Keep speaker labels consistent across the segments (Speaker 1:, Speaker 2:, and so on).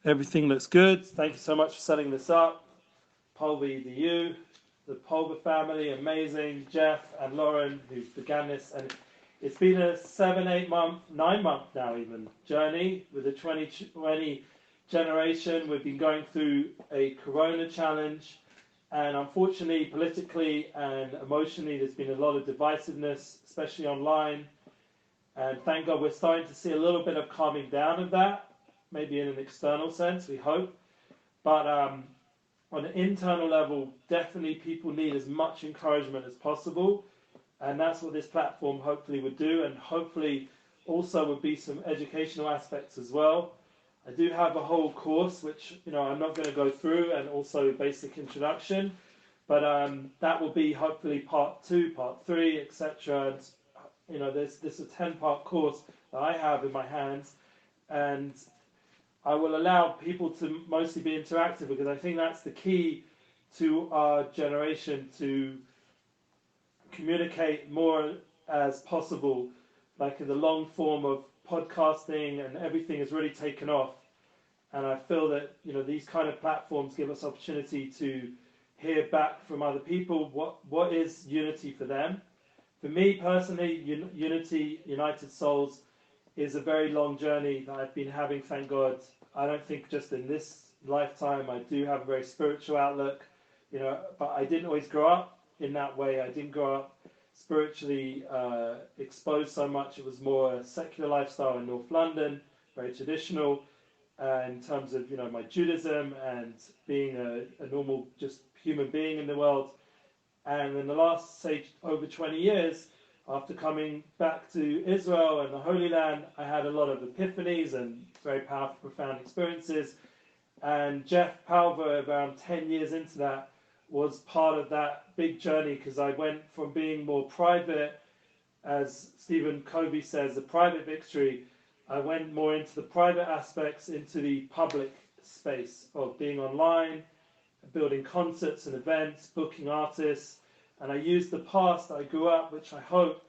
Speaker 1: Everything looks good. Thank you so much for setting this up. PulveRedu, the Pulver family, amazing. Jeff and Lauren, who began this. And it's been a 7, 8 month, 9 month now even, journey with the 2020 generation. We've been going through a Corona challenge. And unfortunately, politically and emotionally, there's been a lot of divisiveness, especially online. And thank God we're starting to see a little bit of calming down of that, maybe in an external sense, we hope. But on an internal level, definitely people need as much encouragement as possible. And that's what this platform hopefully would do. And hopefully also would be some educational aspects as well. I do have a whole course, which I'm not going to go through, and also basic introduction. But that will be hopefully part 2, part 3, etc. This is a 10-part course that I have in my hands. And I will allow people to mostly be interactive, because I think that's the key to our generation, to communicate more as possible, like in the long form of podcasting, and everything has really taken off. And I feel that these kind of platforms give us opportunity to hear back from other people what is unity for them. For me personally, unity, United Souls, is a very long journey that I've been having, thank God. I don't think just in this lifetime. I do have a very spiritual outlook, but I didn't always grow up in that way. I didn't grow up spiritually exposed so much. It was more a secular lifestyle in North London, very traditional in terms of my Judaism and being a normal just human being in the world. And in the last, say, over 20 years, after coming back to Israel and the Holy Land, I had a lot of epiphanies and very powerful, profound experiences. And Jeff Palver, around 10 years into that, was part of that big journey, because I went from being more private, as Stephen Covey says, a private victory. I went more into the private aspects, into the public space of being online, building concerts and events, booking artists. And I used the past that I grew up, which I hope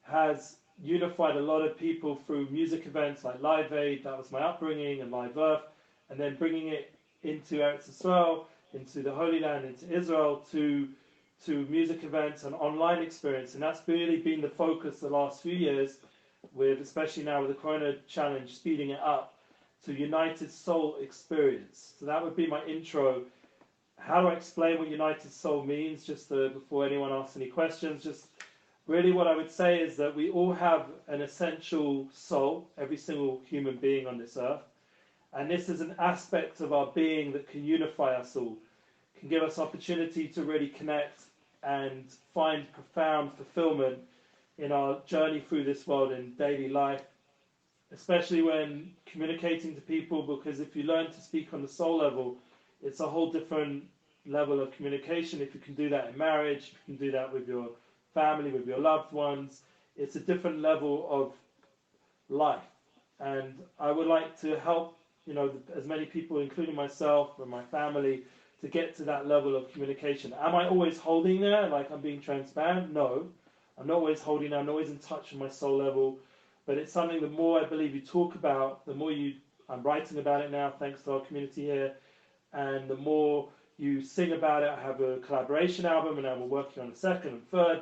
Speaker 1: has unified a lot of people through music events like Live Aid, that was my upbringing, and Live Earth, and then bringing it into Eretz Israel, into the Holy Land, into Israel, to music events and online experience. And that's really been the focus the last few years, with especially now with the Corona Challenge, speeding it up to United Soul experience. So that would be my intro. How do I explain what United Soul means, just before anyone asks any questions? Just really what I would say is that we all have an essential soul, every single human being on this earth. And this is an aspect of our being that can unify us all, can give us opportunity to really connect and find profound fulfillment in our journey through this world in daily life, especially when communicating to people, because if you learn to speak on the soul level, it's a whole different level of communication. If you can do that in marriage, if you can do that with your family, with your loved ones, it's a different level of life. And I would like to help, as many people, including myself and my family, to get to that level of communication. Am I always holding there, like I'm being transparent? No, I'm not always holding there. I'm not always in touch with my soul level. But it's something, the more I believe you talk about, the more I'm writing about it now, thanks to our community here, and the more you sing about it. I have a collaboration album, and now we're working on the second and third.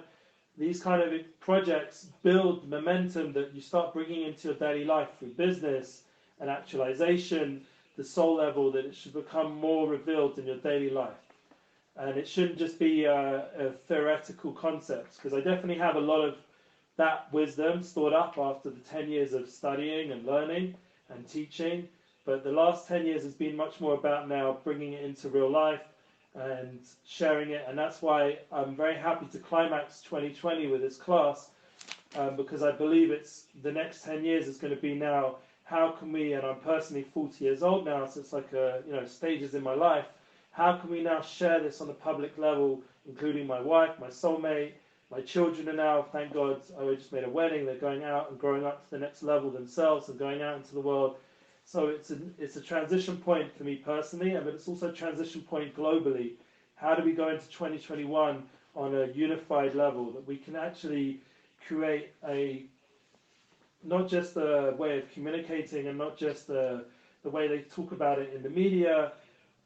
Speaker 1: These kind of projects build momentum that you start bringing into your daily life through business and actualization, the soul level, that it should become more revealed in your daily life. And it shouldn't just be a theoretical concepts, because I definitely have a lot of that wisdom stored up after the 10 years of studying and learning and teaching. But the last 10 years has been much more about now bringing it into real life and sharing it. And that's why I'm very happy to climax 2020 with this class, because I believe it's the next 10 years is going to be now, how can we, and I'm personally 40 years old now, so it's like stages in my life, how can we now share this on a public level, including my wife, my soulmate, my children are now, thank God, I just made a wedding, they're going out and growing up to the next level themselves and going out into the world. So it's a transition point for me personally, but it's also a transition point globally. How do we go into 2021 on a unified level, that we can actually create not just a way of communicating, and not just a the way they talk about it in the media.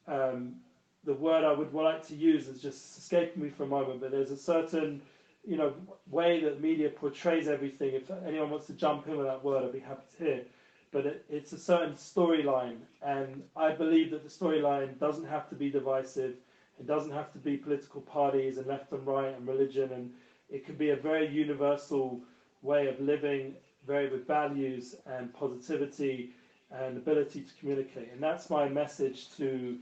Speaker 1: The word I would like to use is just escaping me for a moment, but there's a certain, way that media portrays everything. If anyone wants to jump in with that word, I'd be happy to hear. But it's a certain storyline, and I believe that the storyline doesn't have to be divisive. It doesn't have to be political parties and left and right and religion, and it can be a very universal way of living, very with values and positivity and ability to communicate. And that's my message to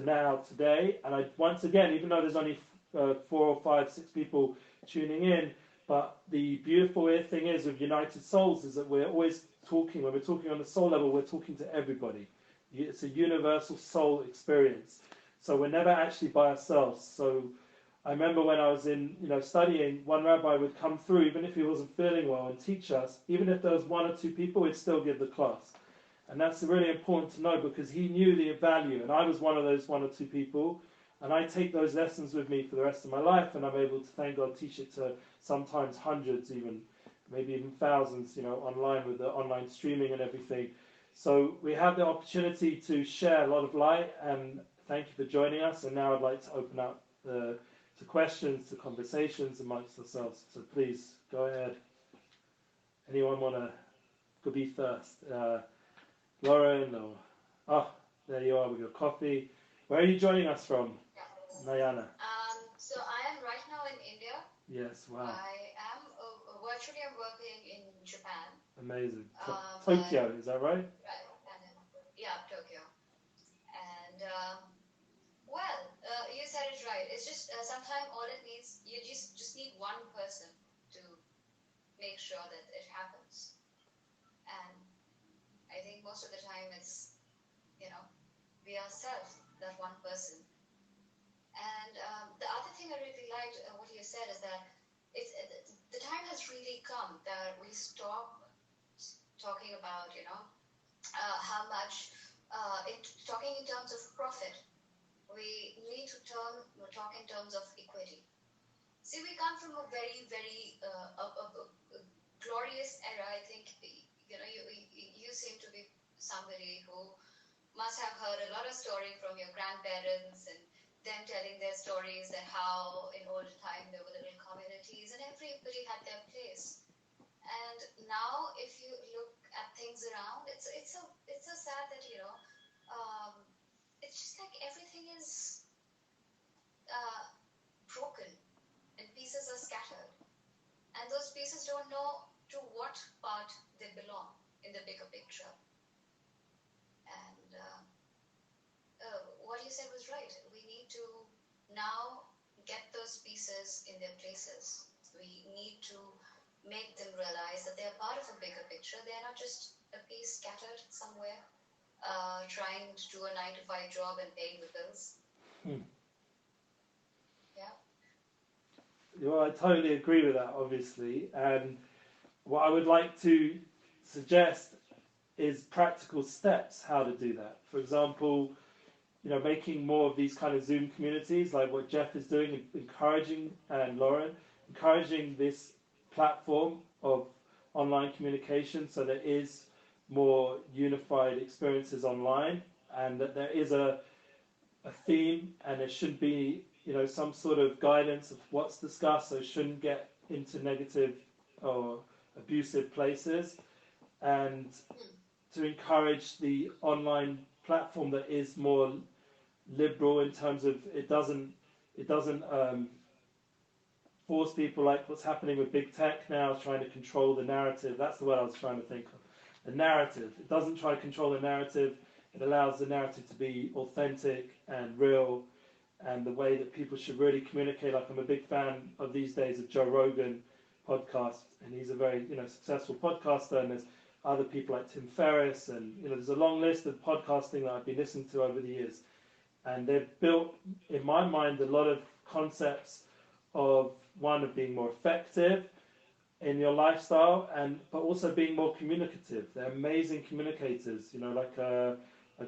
Speaker 1: now today. And I once again, even though there's only 4 or 5, 6 people tuning in, but the beautiful thing is with United Souls is that we're always talking, when we're talking on the soul level, we're talking to everybody. It's a universal soul experience. So we're never actually by ourselves. So I remember when I was in, studying, one rabbi would come through, even if he wasn't feeling well, and teach us. Even if there was 1 or 2 people, he'd still give the class. And that's really important to know, because he knew the value, and I was one of those 1 or 2 people. And I take those lessons with me for the rest of my life, and I'm able to, thank God, teach it to sometimes hundreds, maybe even thousands, online with the online streaming and everything. So we have the opportunity to share a lot of light, and thank you for joining us. And now I'd like to open up to questions, to conversations amongst ourselves. So please go ahead. Anyone want to go be first? Lauren, or there you are with your coffee. Where are you joining us from, Nayana?
Speaker 2: So I am right now in India.
Speaker 1: Yes, wow.
Speaker 2: I am virtually I'm working in Japan.
Speaker 1: Amazing. Tokyo, is that right?
Speaker 2: Right. Yeah, Tokyo. And you said it right. It's just sometimes all it needs, you just need one person to make sure that it happens. And I think most of the time it's, we ourselves, that one person. And the other thing I really liked what you said is that the time has really come that we stop talking about, how much, talking in terms of profit. We need to talk in terms of equity. See, we come from a very, very a glorious era. I think, you seem to be somebody who must have heard a lot of stories from your grandparents and them telling their stories that how in older time there were little communities and everybody had their place. And now, if you look at things around, it's so sad that it's just like everything is broken and pieces are scattered, and those pieces don't know to what part they belong in the bigger picture. And what you said was right. We need to now get those pieces in their places. We need to make them realize that they're part of a bigger picture. They're not just a piece scattered somewhere, trying to do a 9-to-5 job and paying the bills. Yeah.
Speaker 1: Well, I totally agree with that, obviously. And what I would like to suggest is practical steps how to do that. For example, making more of these kind of Zoom communities, like what Jeff is doing, encouraging, and Lauren, encouraging this platform of online communication so there is more unified experiences online, and that there is a theme, and there should be, some sort of guidance of what's discussed, so it shouldn't get into negative or abusive places, and to encourage the online platform that is more liberal in terms of it doesn't force people, like what's happening with big tech now, trying to control the narrative. That's the word I was trying to think of. The narrative. It doesn't try to control the narrative. It allows the narrative to be authentic and real, and the way that people should really communicate. Like, I'm a big fan of these days of Joe Rogan podcast, and he's a very successful podcaster, and there's other people like Tim Ferriss, and there's a long list of podcasting that I've been listening to over the years, and they've built, in my mind, a lot of concepts of being more effective in your lifestyle, but also being more communicative. They're amazing communicators, like a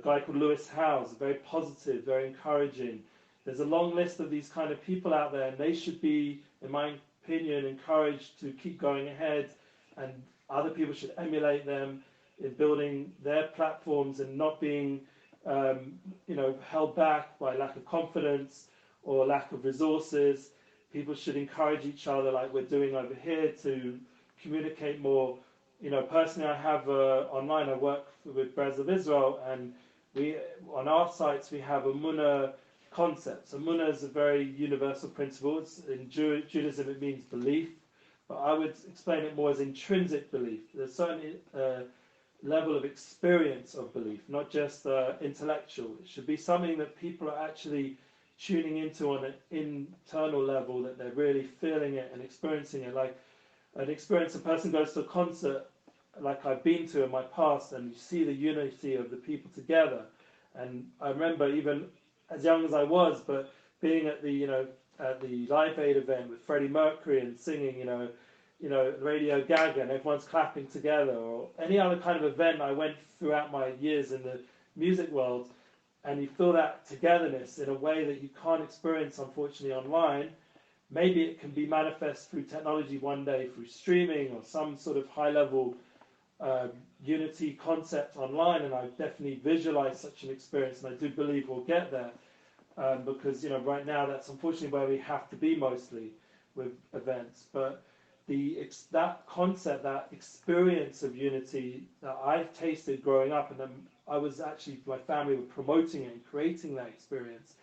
Speaker 1: guy called Lewis Howes, very positive, very encouraging. There's a long list of these kind of people out there, and they should be, in my opinion, encouraged to keep going ahead, and other people should emulate them. in building their platforms and not being, held back by lack of confidence or lack of resources. People should encourage each other, like we're doing over here, to communicate more. Personally, I have online. I work with Bres of Israel, and we on our sites we have a Munna concept. So Munna is a very universal principle. In Judaism, it means belief, but I would explain it more as intrinsic belief. There's certain level of experience of belief, not just intellectual. It should be something that people are actually tuning into on an internal level, that they're really feeling it and experiencing it. Like an experience, a person goes to a concert like I've been to in my past, and you see the unity of the people together. And I remember, even as young as I was, but being at the Live Aid event with Freddie Mercury and singing Radio Gaga, and everyone's clapping together, or any other kind of event I went throughout my years in the music world, and you feel that togetherness in a way that you can't experience, unfortunately, online. Maybe it can be manifest through technology one day, through streaming or some sort of high-level unity concept online, and I've definitely visualized such an experience, and I do believe we'll get there, because right now that's unfortunately where we have to be mostly with events. But that concept, that experience of unity that I've tasted growing up, and then I was actually, my family were promoting it and creating that experience,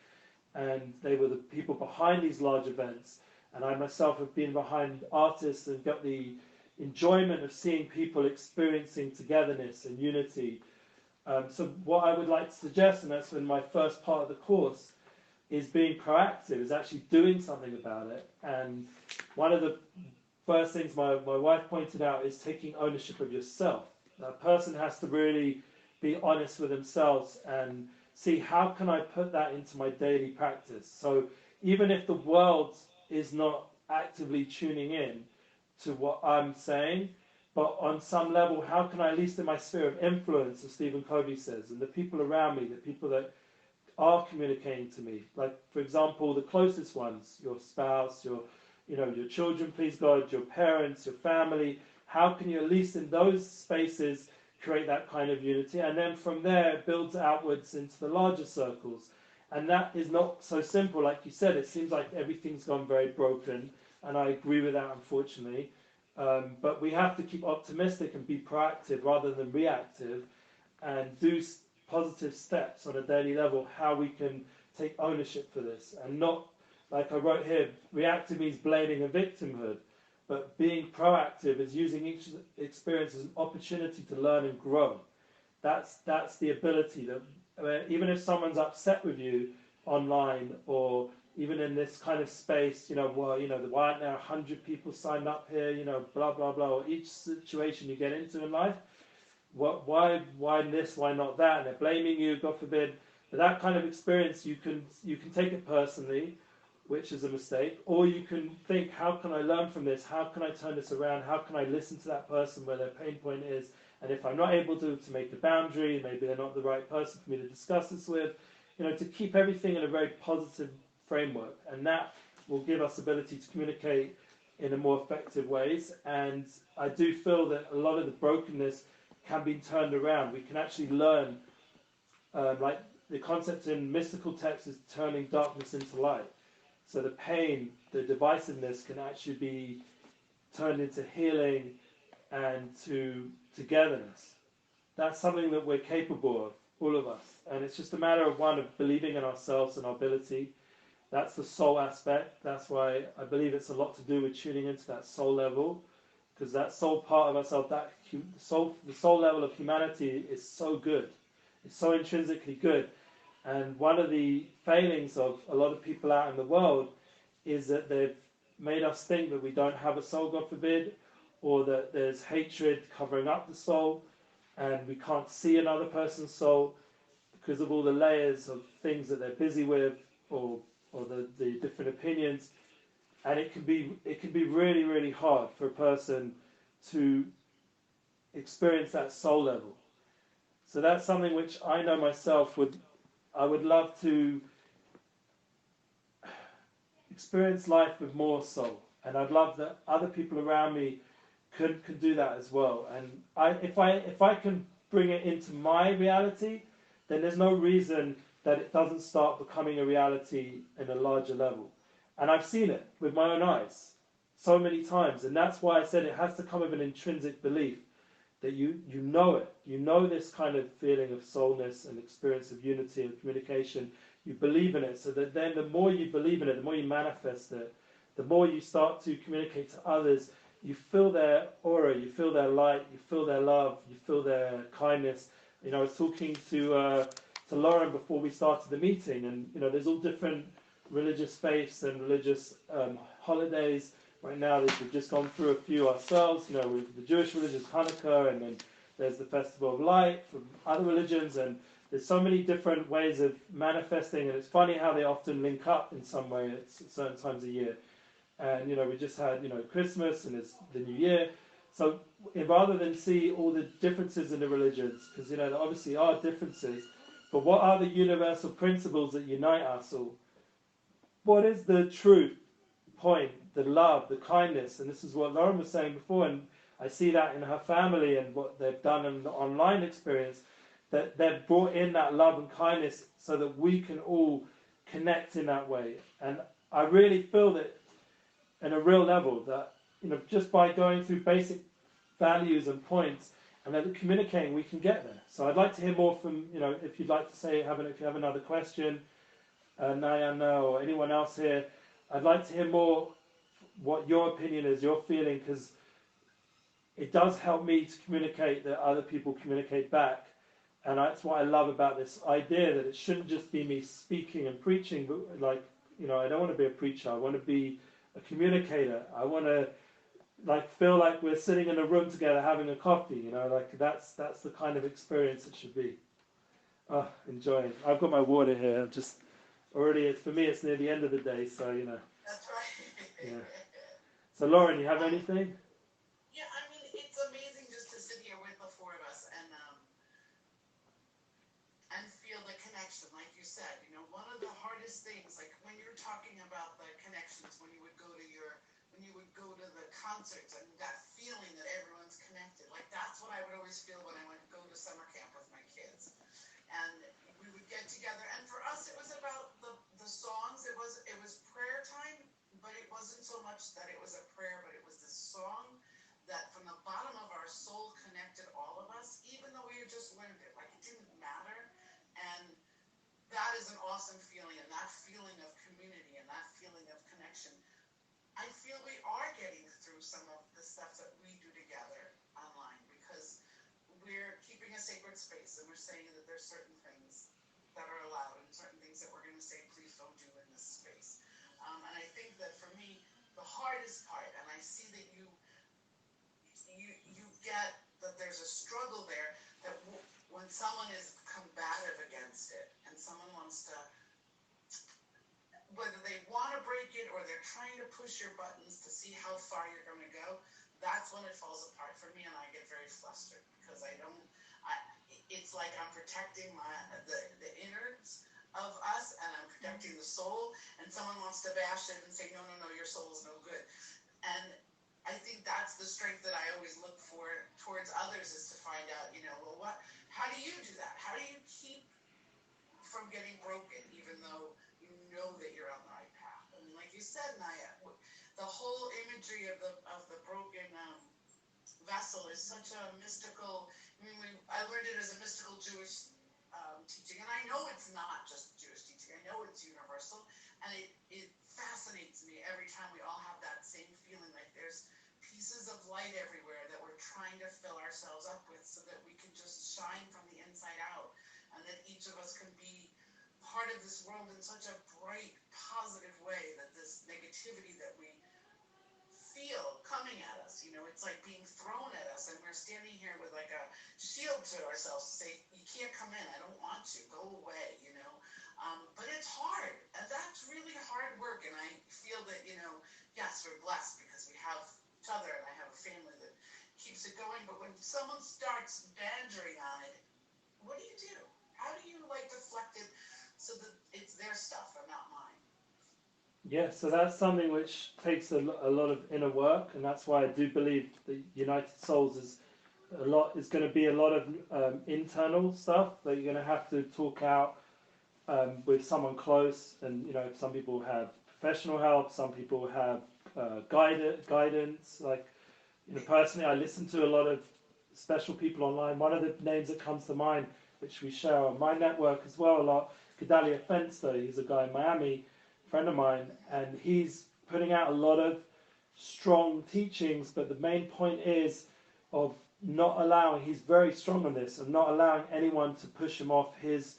Speaker 1: and they were the people behind these large events, and I myself have been behind artists and got the enjoyment of seeing people experiencing togetherness and unity. So what I would like to suggest, and that's in my first part of the course, is being proactive, is actually doing something about it. And one of the first things my wife pointed out is taking ownership of yourself. That person has to really be honest with themselves and see, how can I put that into my daily practice? So even if the world is not actively tuning in to what I'm saying, but on some level, how can I, at least in my sphere of influence, as Stephen Covey says, and the people around me, the people that are communicating to me, like, for example, the closest ones, your spouse, your children, please God, your parents, your family, how can you, at least in those spaces, create that kind of unity? And then from there, it builds outwards into the larger circles. And that is not so simple. Like you said, it seems like everything's gone very broken, and I agree with that, unfortunately. But we have to keep optimistic and be proactive rather than reactive, and do positive steps on a daily level, how we can take ownership for this, and not, like I wrote here, reactive means blaming a victimhood, but being proactive is using each experience as an opportunity to learn and grow. That's the ability that, even if someone's upset with you online, or even in this kind of space, why aren't there 100 people signed up here, blah, blah, blah, or each situation you get into in life, why this, why not that, and they're blaming you, God forbid. But that kind of experience, you can take it personally, which is a mistake, or you can think, how can I learn from this? How can I turn this around? How can I listen to that person where their pain point is? And if I'm not able to make a boundary, maybe they're not the right person for me to discuss this with, to keep everything in a very positive framework. And that will give us ability to communicate in a more effective ways. And I do feel that a lot of the brokenness can be turned around. We can actually learn, like the concept in mystical texts is turning darkness into light. So the pain, the divisiveness can actually be turned into healing and to togetherness. That's something that we're capable of, all of us. And it's just a matter of believing in ourselves and our ability. That's the soul aspect. That's why I believe it's a lot to do with tuning into that soul level, because that soul part of ourselves, the soul level of humanity is so good. It's so intrinsically good. And one of the failings of a lot of people out in the world is that they've made us think that we don't have a soul, God forbid, or that there's hatred covering up the soul, and we can't see another person's soul because of all the layers of things that they're busy with, or the different opinions. And it can be really, really hard for a person to experience that soul level. So that's something which I know myself I would love to experience life with more soul, and I'd love that other people around me can do that as well. And if I can bring it into my reality, then there's no reason that it doesn't start becoming a reality in a larger level. And I've seen it with my own eyes so many times, and that's why I said it has to come with an intrinsic belief that you know it. You know this kind of feeling of soulness and experience of unity and communication. You believe in it, so that then the more you believe in it, the more you manifest it, the more you start to communicate to others. You feel their aura, you feel their light, you feel their love, you feel their kindness. You know, I was talking to Lauren before we started the meeting, and you know, there's all different religious faiths and religious holidays. Right now, we've just gone through a few ourselves. You know, with the Jewish religion, Hanukkah, and then there's the Festival of Light from other religions, and there's so many different ways of manifesting. And it's funny how they often link up in some way at certain times of year. And you know, we just had Christmas, and it's the New Year. So rather than see all the differences in the religions, because there obviously are differences, but what are the universal principles that unite us all? What is the truth point, the love, the kindness? And this is what Lauren was saying before, and I see that in her family and what they've done in the online experience, that they've brought in that love and kindness so that we can all connect in that way. And I really feel that in a real level, that just by going through basic values and points and then communicating, we can get there. So I'd like to hear more from, if you'd like to say, if you have another question, Nayana or anyone else here, I'd like to hear more what your opinion is, your feeling, because it does help me to communicate that other people communicate back. And that's what I love about this idea, that it shouldn't just be me speaking and preaching, but I don't want to be a preacher. I want to be a communicator. I want to feel like we're sitting in a room together having a coffee. That's the kind of experience it should be. Oh, enjoying. I've got my water here. Just already, for me, it's near the end of the day, so
Speaker 3: That's right.
Speaker 1: Yeah. So Lauren, you have anything?
Speaker 3: Yeah, I mean, it's amazing just to sit here with the four of us and feel the connection, like you said. One of the hardest things, like when you're talking about the connections, when you would go to the concerts and that feeling that everyone's connected, like that's what I would always feel when I went to go to summer camp with my kids. And we would get together, and for us it was about the songs. It was prayer time, but it wasn't so much that it was a prayer, but it was this song that from the bottom of our soul connected all of us, even though we had just learned it, like it didn't matter. And that is an awesome feeling, and that feeling of community and that feeling of connection. I feel we are getting through some of the stuff that we do together online, because we're keeping a sacred space, and we're saying that there's certain things that are allowed and certain things that we're going to say, please don't do in this space. And I think that for me, the hardest part, and I see that you get that there's a struggle there, that when someone is combative against it and someone wants to, whether they want to break it or they're trying to push your buttons to see how far you're going to go, that's when it falls apart for me, and I get very flustered, because it's like I'm protecting the innards of us, and I'm protecting the soul, and someone wants to bash it and say, no, your soul is no good. And I think that's the strength that I always look for towards others, is to find out, how do you do that? How do you keep from getting broken, even though you know that you're on the right path? And like you said, Naya, the whole imagery of the broken vessel is such a mystical. I learned it as a mystical Jewish teaching, and I know it's not just Jewish teaching. I know it's universal, and it fascinates me every time we all have that same feeling, like there's pieces of light everywhere that we're trying to fill ourselves up with, so that we can just shine from the inside out, and that each of us can be part of this world in such a bright, positive way, that this negativity that we feel coming at us, it's like being thrown at us, and we're standing here with like a shield to ourselves to say, you can't come in, I don't want you, go away, but it's hard, and that's really hard work. And I feel that, yes, we're blessed because we have each other, and I have a family that keeps it going, but when someone starts badgering on it, what do you do? How do you deflect it so that it's their stuff and not mine?
Speaker 1: Yeah, so that's something which takes a lot of inner work, and that's why I do believe the United Souls is going to be a lot of internal stuff that you're going to have to talk out with someone close. And some people have professional help, some people have guidance. Like personally, I listen to a lot of special people online. One of the names that comes to mind, which we share on my network as well a lot, Gedalia Fenster. He's a guy in Miami, friend of mine, and he's putting out a lot of strong teachings. But the main point is of not allowing. He's very strong on this, of not allowing anyone to push him off his,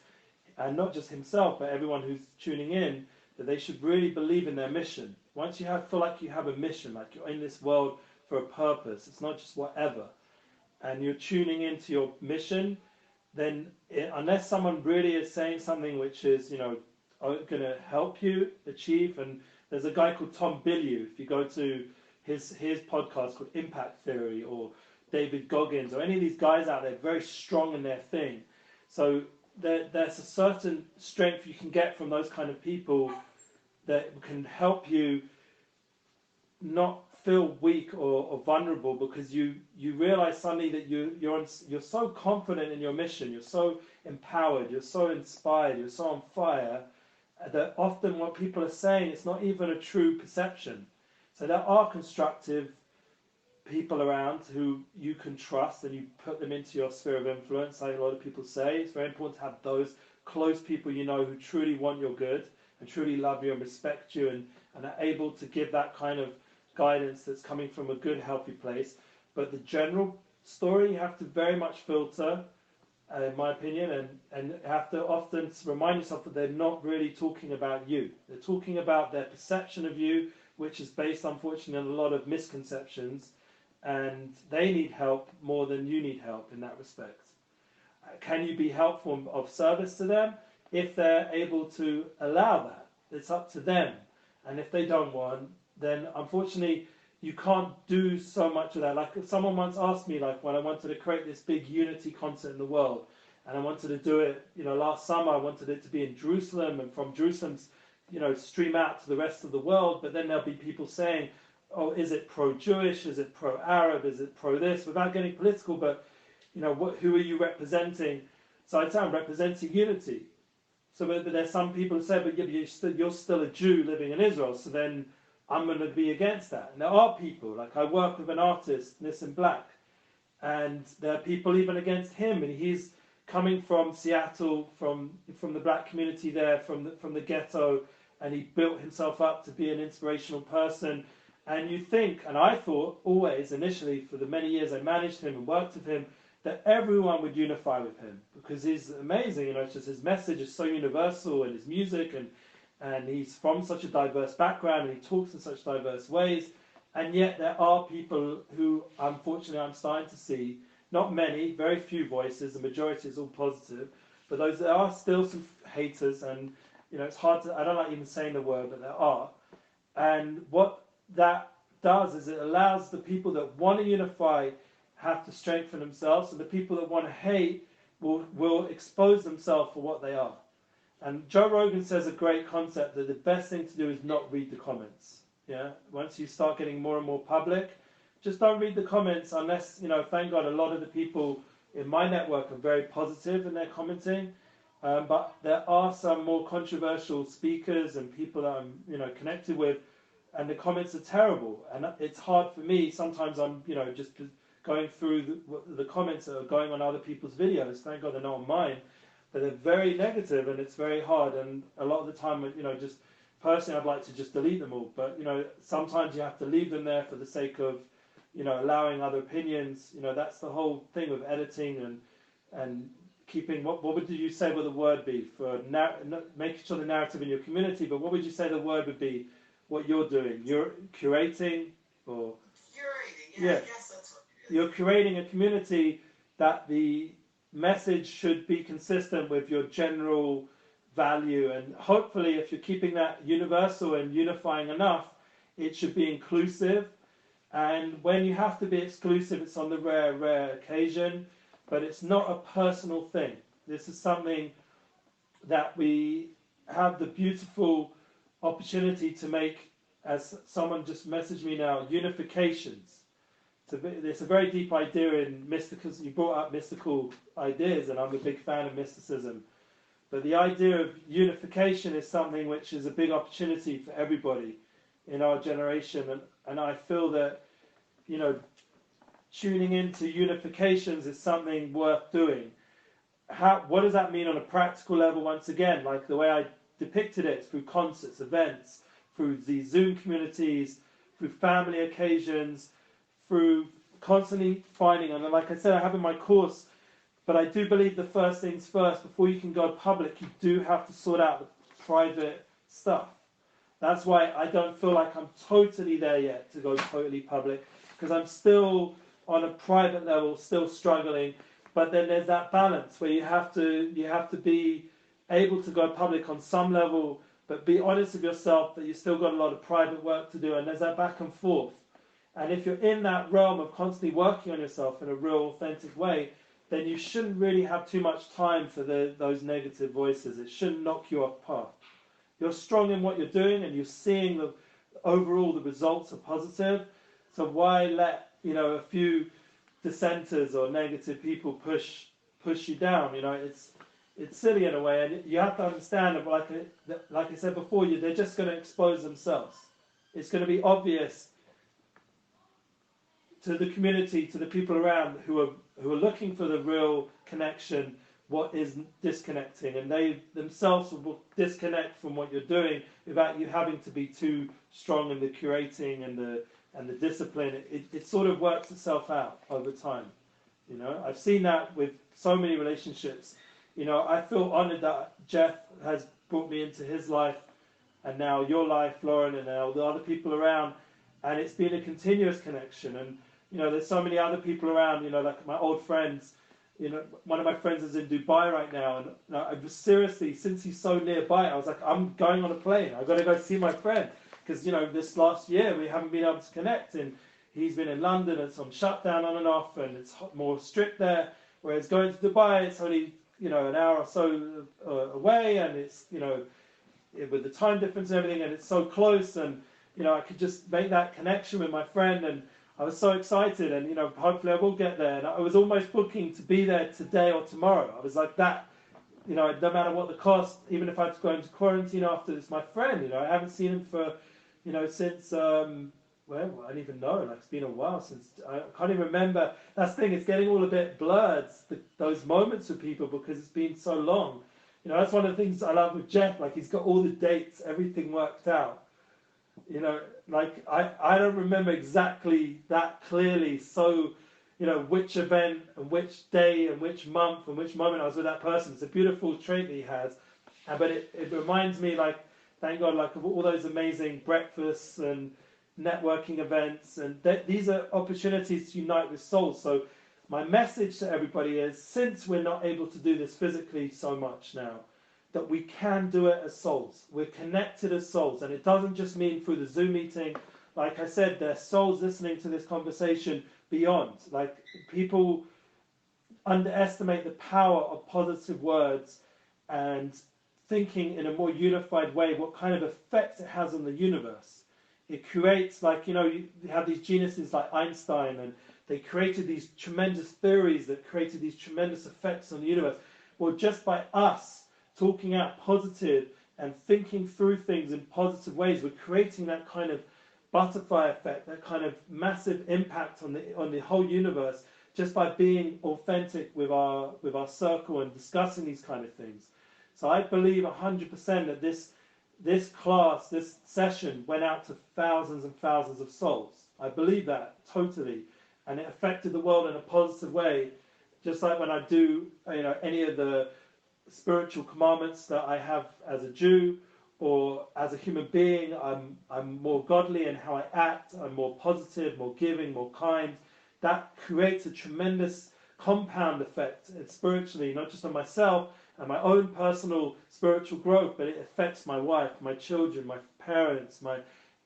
Speaker 1: and not just himself, but everyone who's tuning in, that they should really believe in their mission. Once you feel like you have a mission, like you're in this world for a purpose, it's not just whatever, and you're tuning into your mission, then unless someone really is saying something which is, going to help you achieve, and there's a guy called Tom Bilyeu, if you go to his podcast called Impact Theory, or David Goggins, or any of these guys out there, very strong in their thing. So there's a certain strength you can get from those kind of people that can help you not feel weak or vulnerable, because you realize suddenly that you're so confident in your mission, you're so empowered, you're so inspired, you're so on fire, that often what people are saying, it's not even a true perception. So there are constructive people around who you can trust, and you put them into your sphere of influence. Like a lot of people say, it's very important to have those close people who truly want your good and truly love you and respect you, and are able to give that kind of guidance that's coming from a good, healthy place. But the general story, you have to very much filter, in my opinion, and have to often remind yourself that they're not really talking about you. They're talking about their perception of you, which is based, unfortunately, on a lot of misconceptions, and they need help more than you need help in that respect. Can you be helpful of service to them? If they're able to allow that, it's up to them. And if they don't want, then unfortunately you can't do so much of that. Like someone once asked me, like when I wanted to create this big unity concert in the world, and I wanted to do it, last summer I wanted it to be in Jerusalem, and from Jerusalem, stream out to the rest of the world. But then there'll be people saying, oh, is it pro-Jewish? Is it pro-Arab? Is it pro-this? Without getting political, but who are you representing? So I'd say I'm representing unity. So but there's some people who say, but you're still a Jew living in Israel, so then I'm going to be against that. And there are people, like I work with an artist, Nissan Black, and there are people even against him, and he's coming from Seattle, from the black community there, from the ghetto, and he built himself up to be an inspirational person. And you think, and I thought always, initially, for the many years I managed him and worked with him, that everyone would unify with him, because he's amazing. It's just his message is so universal, and his music, and he's from such a diverse background, and he talks in such diverse ways. And yet there are people who, unfortunately, I'm starting to see, not many, very few voices, the majority is all positive, but there are still some haters, and it's hard to, I don't like even saying the word, but there are. And what that does is it allows the people that want to unify have to strengthen themselves, and the people that want to hate will expose themselves for what they are. And Joe Rogan says a great concept that the best thing to do is not read the comments. Yeah, once you start getting more and more public, just don't read the comments unless, thank God a lot of the people in my network are very positive in their commenting. But there are some more controversial speakers and people that I'm, connected with, and the comments are terrible. And it's hard for me. Sometimes I'm, just going through the comments that are going on other people's videos. Thank God they're not on mine. But they're very negative, and it's very hard. And a lot of the time, just personally, I'd like to just delete them all. But, sometimes you have to leave them there for the sake of, allowing other opinions. That's the whole thing with editing and keeping, what would you say would the word be for making sure the narrative in your community, but what would you say the word would be, what you're doing? You're curating, or?
Speaker 3: Curating, yeah. Yes, that's what it is.
Speaker 1: You're creating a community that the message should be consistent with your general value, and hopefully if you're keeping that universal and unifying enough, it should be inclusive. And when you have to be exclusive, it's on the rare occasion, but it's not a personal thing. This is something that we have the beautiful opportunity to make, as someone just messaged me now, unifications. It's a very deep idea in mystical. You brought up mystical ideas, and I'm a big fan of mysticism. But the idea of unification is something which is a big opportunity for everybody in our generation. And I feel that, tuning into unifications is something worth doing. What does that mean on a practical level? Once again, like the way I depicted it, through concerts, events, through these Zoom communities, through family occasions, through constantly finding, and like I said, I have in my course, but I do believe the first things first, before you can go public, you do have to sort out the private stuff. That's why I don't feel like I'm totally there yet to go totally public, because I'm still on a private level, still struggling. But then there's that balance where you have to be able to go public on some level, but be honest with yourself that you've still got a lot of private work to do, and there's that back and forth. And if you're in that realm of constantly working on yourself in a real authentic way, then you shouldn't really have too much time for those negative voices. It shouldn't knock you off path. You're strong in what you're doing, and you're seeing overall the results are positive. So why let a few dissenters or negative people push you down? It's silly in a way, and you have to understand that, like I said before, they're just going to expose themselves. It's going to be obvious to the community, to the people around who are looking for the real connection, what is disconnecting, and they themselves will disconnect from what you're doing without you having to be too strong in the curating and the discipline. It sort of works itself out over time. I've seen that with so many relationships. I feel honored that Jeff has brought me into his life, and now your life, Lauren, and now the other people around, and it's been a continuous connection. And there's so many other people around, like my old friends. One of my friends is in Dubai right now, and I was seriously, since he's so nearby, I was like, I'm going on a plane. I've got to go see my friend, because this last year we haven't been able to connect, and he's been in London, and it's on shutdown on and off, and it's more strict there. Whereas going to Dubai, it's only an hour or so away, and it's with the time difference and everything, and it's so close, and I could just make that connection with my friend, and I was so excited, and hopefully I will get there. And I was almost booking to be there today or tomorrow. I was like that, no matter what the cost, even if I had to go into quarantine after. It's my friend, I haven't seen him for, since I don't even know. Like, it's been a while since. I can't even remember. That's the thing. It's getting all a bit blurred, those moments with people, because it's been so long. That's one of the things I love with Jeff. Like, he's got all the dates, everything worked out. Like I don't remember exactly that clearly. So, which event and which day and which month and which moment I was with that person. It's a beautiful trait that he has. But it reminds me, like, thank God, like, of all those amazing breakfasts and networking events. And these are opportunities to unite with souls. So my message to everybody is, since we're not able to do this physically so much now, that we can do it as souls. We're connected as souls. And it doesn't just mean through the Zoom meeting. Like I said, there's souls listening to this conversation beyond. Like, people underestimate the power of positive words and thinking in a more unified way, what kind of effect it has on the universe. It creates, like, you have these geniuses like Einstein, and they created these tremendous theories that created these tremendous effects on the universe. Well, just by us talking out positive and thinking through things in positive ways, we're creating that kind of butterfly effect, that kind of massive impact on the whole universe, just by being authentic with our circle and discussing these kind of things. So I believe 100% that this class, this session, went out to thousands and thousands of souls. I believe that totally, and it affected the world in a positive way. Just like when I do, any of the spiritual commandments that I have as a Jew, or as a human being, I'm more godly in how I act. I'm more positive, more giving, more kind. That creates a tremendous compound effect spiritually, not just on myself and my own personal spiritual growth, but it affects my wife, my children, my parents, my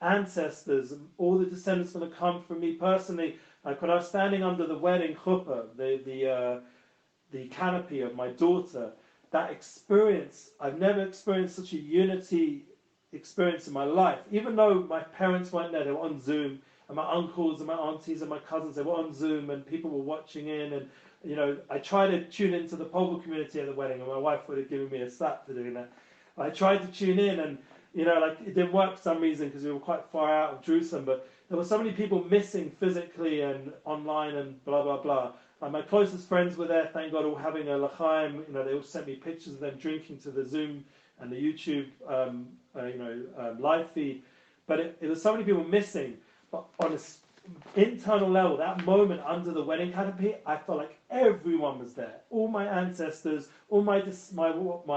Speaker 1: ancestors, and all the descendants going to come from me personally. Like when I was standing under the wedding chuppah, the canopy of my daughter, that experience, I've never experienced such a unity experience in my life. Even though my parents weren't there, they were on Zoom, and my uncles and my aunties and my cousins, they were on Zoom, and people were watching in. And I tried to tune into the Pogle community at the wedding, and my wife would have given me a slap for doing that. I tried to tune in, and it didn't work for some reason because we were quite far out of Jerusalem. But there were so many people missing physically and online and blah blah blah. And my closest friends were there, thank God, all having a l'chaim. They all sent me pictures of them drinking to the Zoom and the YouTube live feed. But it was so many people missing. But on an internal level, that moment under the wedding canopy, I felt like everyone was there. All my ancestors, all my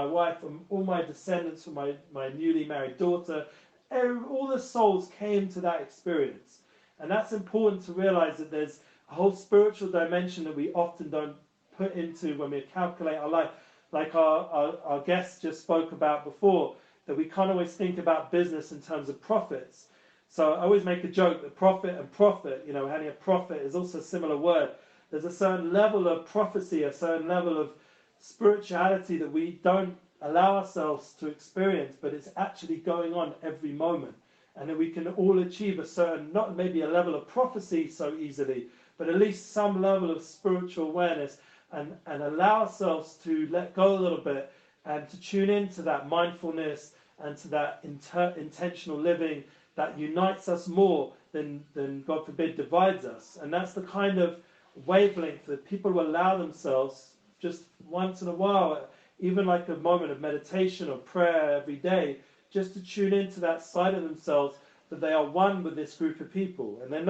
Speaker 1: wife, and all my descendants from my newly married daughter, all the souls came to that experience. And that's important to realize, that there's a whole spiritual dimension that we often don't put into when we calculate our life. Like our guest just spoke about before, that we can't always think about business in terms of profits. So I always make a joke that profit and profit, having a profit is also a similar word. There's a certain level of prophecy, a certain level of spirituality that we don't allow ourselves to experience, but it's actually going on every moment. And that we can all achieve a certain, not maybe a level of prophecy so easily, but at least some level of spiritual awareness, and allow ourselves to let go a little bit and to tune into that mindfulness and to that intentional living that unites us more than, God forbid, divides us. And that's the kind of wavelength that people will allow themselves just once in a while, even like a moment of meditation or prayer every day, just to tune into that side of themselves, that they are one with this group of people. And they're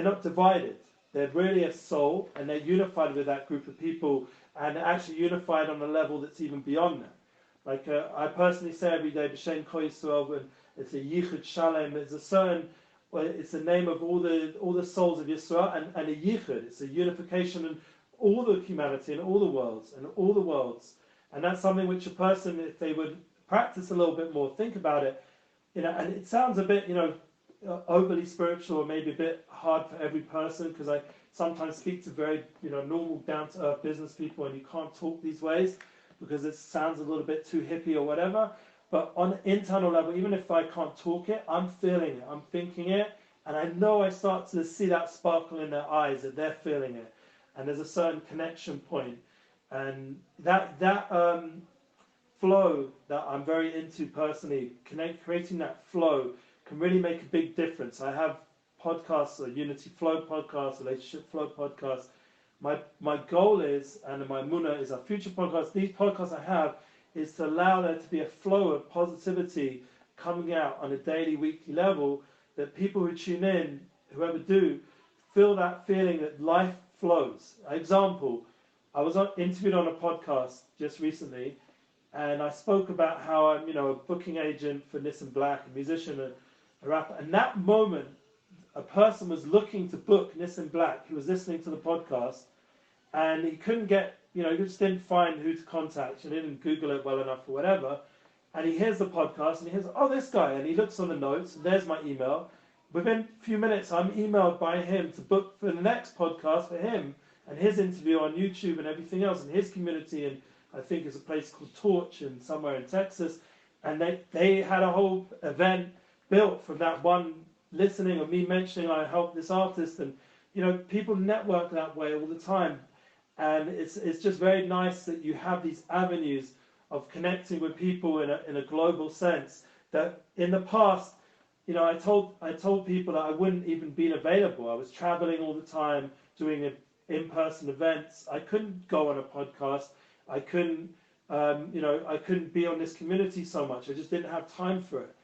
Speaker 1: not divided. They're really a soul, and they're unified with that group of people, and actually unified on a level that's even beyond that. Like I personally say every day, B'Shem Kol Yisrael, when it's a Yichud Shalem, it's the name of all the souls of Yisrael, and a Yichud, it's a unification in all the humanity and all the worlds. And that's something which a person, if they would practice a little bit more, think about it, and it sounds a bit, overly spiritual, or maybe a bit hard for every person, because I sometimes speak to very, normal, down-to-earth business people, and you can't talk these ways because it sounds a little bit too hippie or whatever. But on an internal level, even if I can't talk it, I'm feeling it, I'm thinking it, and I know I start to see that sparkle in their eyes, that they're feeling it, and there's a certain connection point, and that flow that I'm very into personally, creating that flow can really make a big difference. I have podcasts, a Unity Flow podcast, Relationship Flow podcast. My goal is, and my munah is, our future podcasts, these podcasts I have, is to allow there to be a flow of positivity coming out on a daily, weekly level, that people who tune in, whoever do, feel that feeling that life flows. Example, I was interviewed on a podcast just recently, and I spoke about how I'm, a booking agent for Nissan Black, a musician, a rapper. And that moment, a person was looking to book Nissan Black, who was listening to the podcast, and he couldn't get, he just didn't find who to contact, and he didn't Google it well enough or whatever. And he hears the podcast, and he hears, oh, this guy, and he looks on the notes, and there's my email. Within a few minutes, I'm emailed by him to book for the next podcast for him, and his interview on YouTube and everything else, and his community, and I think it's a place called Torch, and somewhere in Texas. And they had a whole event built from that one listening of me mentioning I helped this artist, and people network that way all the time. And it's just very nice that you have these avenues of connecting with people in a global sense. That in the past, I told people that I wouldn't even be available. I was traveling all the time, doing in-person events. I couldn't go on a podcast. I couldn't be on this community so much. I just didn't have time for it.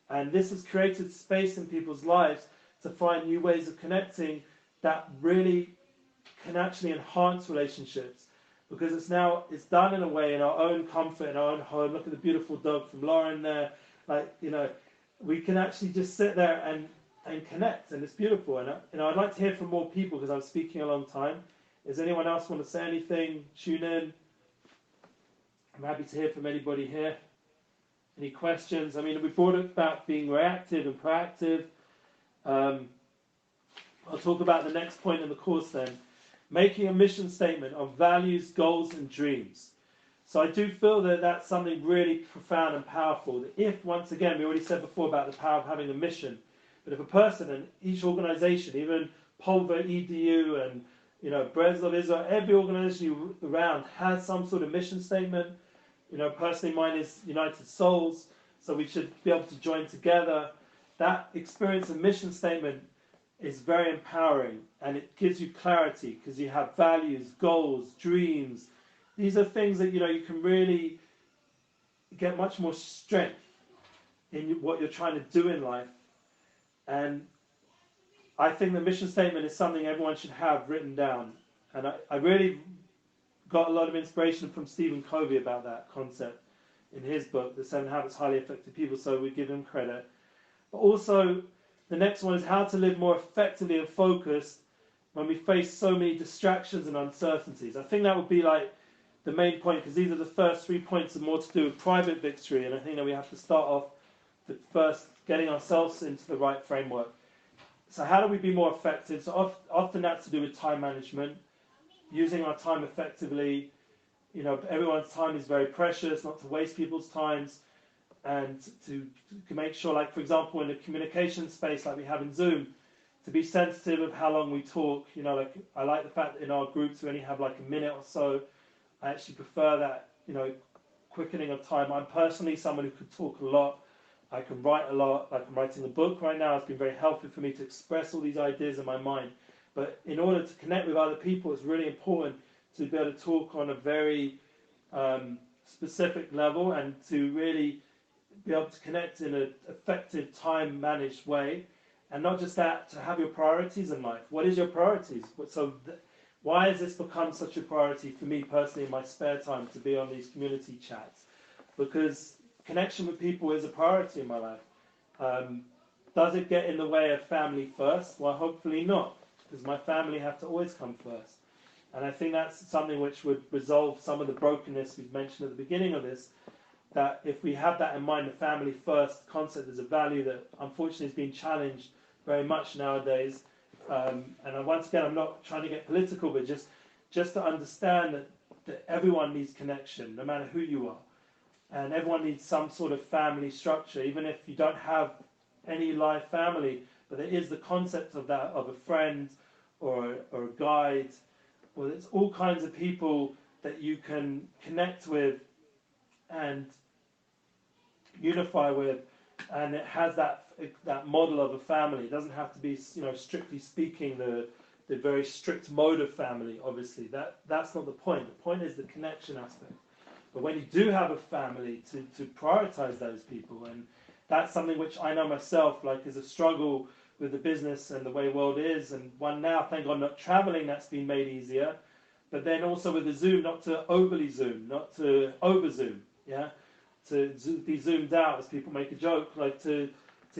Speaker 1: And this has created space in people's lives to find new ways of connecting that really can actually enhance relationships, because it's done in a way in our own comfort, in our own home. Look at the beautiful dog from Lauren there. We can actually just sit there and connect, and it's beautiful. And I'd like to hear from more people, because I'm speaking a long time. Does anyone else want to say anything? Tune in. I'm happy to hear from anybody here. Any questions? I mean, we brought it about being reactive and proactive. I'll talk about the next point in the course then. Making a mission statement of values, goals, and dreams. So I do feel that that's something really profound and powerful. That if, once again, we already said before about the power of having a mission, but if a person and each organization, even PulveRedu and Breads of Israel, every organization around has some sort of mission statement. Personally, mine is United Souls, so we should be able to join together. That experience and mission statement is very empowering, and it gives you clarity because you have values, goals, dreams. These are things that you can really get much more strength in what you're trying to do in life. And I think the mission statement is something everyone should have written down. And I really got a lot of inspiration from Stephen Covey about that concept in his book, The 7 Habits of Highly Effective People, so we give him credit. But also, the next one is how to live more effectively and focused when we face so many distractions and uncertainties. I think that would be like the main point, because these are the first 3 points, are more to do with private victory, and I think that we have to start off with first getting ourselves into the right framework. So how do we be more effective? So often that's to do with time management, using our time effectively. Everyone's time is very precious, not to waste people's times, and to make sure, like, for example, in the communication space like we have in Zoom, to be sensitive of how long we talk. Like, I like the fact that in our groups we only have like a minute or so. I actually prefer that, quickening of time. I'm personally someone who could talk a lot. I can write a lot. Like, I'm writing a book right now. It's been very helpful for me to express all these ideas in my mind. But in order to connect with other people, it's really important to be able to talk on a very specific level, and to really be able to connect in an effective, time-managed way. And not just that, to have your priorities in life. What is your priorities? Why has this become such a priority for me personally in my spare time to be on these community chats? Because connection with people is a priority in my life. Does it get in the way of family first? Well, hopefully not, because my family have to always come first. And I think that's something which would resolve some of the brokenness we've mentioned at the beginning of this, that if we have that in mind, the family first concept is a value that unfortunately is being challenged very much nowadays. And once again, I'm not trying to get political, but just to understand that everyone needs connection, no matter who you are. And everyone needs some sort of family structure, even if you don't have any live family. But there is the concept of that, of a friend or a guide. Well, there's all kinds of people that you can connect with and unify with, and it has that model of a family. It doesn't have to be, strictly speaking, the very strict mode of family. Obviously, that's not the point. The point is the connection aspect. But when you do have a family, to prioritize those people, and that's something which I know myself, like, is a struggle with the business and the way the world is. And one now, thank God, not traveling, that's been made easier. But then also with the Zoom, not to overly Zoom, not to over Zoom, yeah, to be zoomed out, as people make a joke, like to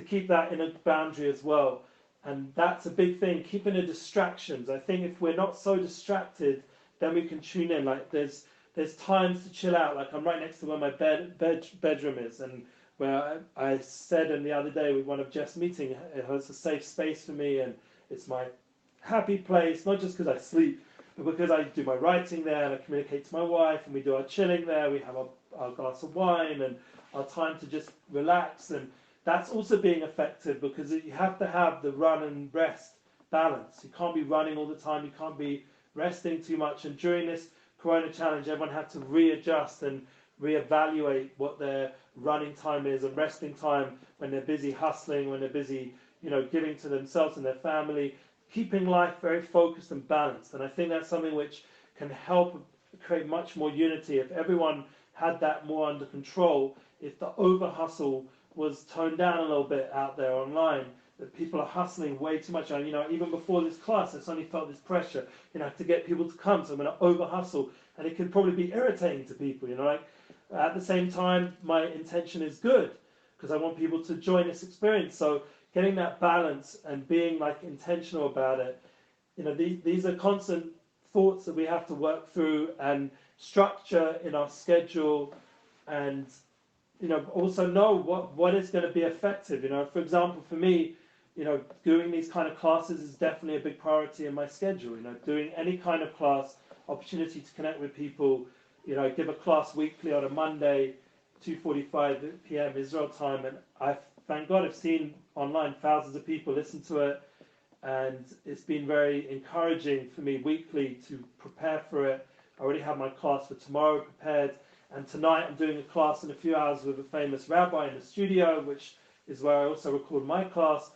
Speaker 1: keep that in a boundary as well. And that's a big thing, keeping the distractions. I think if we're not so distracted, then we can tune in. Like, there's times to chill out. Like, I'm right next to where my bedroom is, and where I said in the other day with one of Jeff's meeting, it's a safe space for me, and it's my happy place, not just because I sleep, but because I do my writing there, and I communicate to my wife, and we do our chilling there, we have our glass of wine, and our time to just relax. And that's also being effective, because you have to have the run and rest balance. You can't be running all the time, you can't be resting too much. And during this Corona challenge, everyone had to readjust and reevaluate what their running time is and resting time when they're busy hustling, when they're busy, giving to themselves and their family, keeping life very focused and balanced. And I think that's something which can help create much more unity if everyone had that more under control, if the over hustle was toned down a little bit out there online, that people are hustling way too much. And, even before this class, I suddenly felt this pressure, to get people to come, so I'm going to over hustle, and it can probably be irritating to people, like. At the same time, my intention is good, because I want people to join this experience. So getting that balance and being like intentional about it, these are constant thoughts that we have to work through, and structure in our schedule, and also know what is going to be effective. For example, for me, doing these kind of classes is definitely a big priority in my schedule. Doing any kind of class, opportunity to connect with people I give a class weekly on a Monday, 2:45 p.m. Israel time, and I thank God I've seen online thousands of people listen to it, and it's been very encouraging for me weekly to prepare for it. I already have my class for tomorrow prepared, and tonight I'm doing a class in a few hours with a famous rabbi in the studio, which is where I also record my class.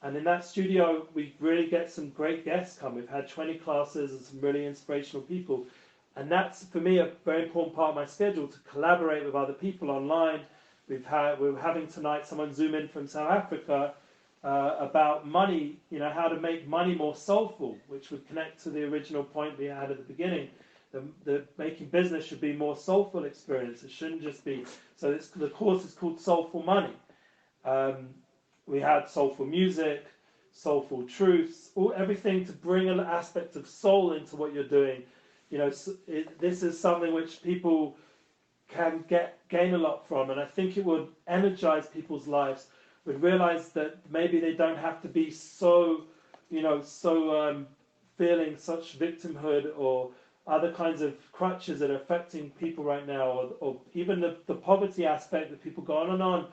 Speaker 1: And in that studio, we really get some great guests come. We've had 20 classes and some really inspirational people. And that's, for me, a very important part of my schedule, to collaborate with other people online. We're having tonight someone Zoom in from South Africa about money, how to make money more soulful, which would connect to the original point we had at the beginning. The making business should be more soulful experience. It shouldn't just be. So the course is called Soulful Money. We had soulful music, soulful truths, everything to bring an aspect of soul into what you're doing. This is something which people can gain a lot from, and I think it would energize people's lives. Would realize that maybe they don't have to be so feeling such victimhood or other kinds of crutches that are affecting people right now, or even the poverty aspect that people go on and on.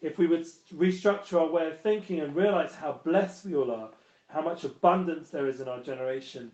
Speaker 1: If we would restructure our way of thinking and realize how blessed we all are, how much abundance there is in our generation,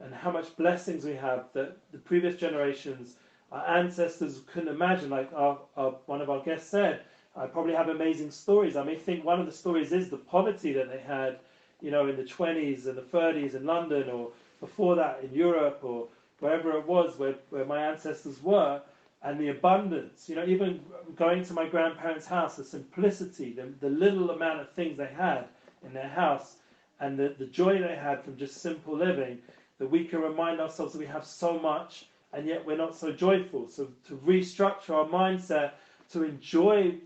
Speaker 1: and how much blessings we have that the previous generations, our ancestors couldn't imagine. Like one of our guests said, I probably have amazing stories. I may think one of the stories is the poverty that they had, in the 20s and the 30s in London, or before that in Europe, or wherever it was where my ancestors were. And the abundance, even going to my grandparents' house, the simplicity, the little amount of things they had in their house, and the joy they had from just simple living, that we can remind ourselves that we have so much, and yet we're not so joyful. So to restructure our mindset, to enjoy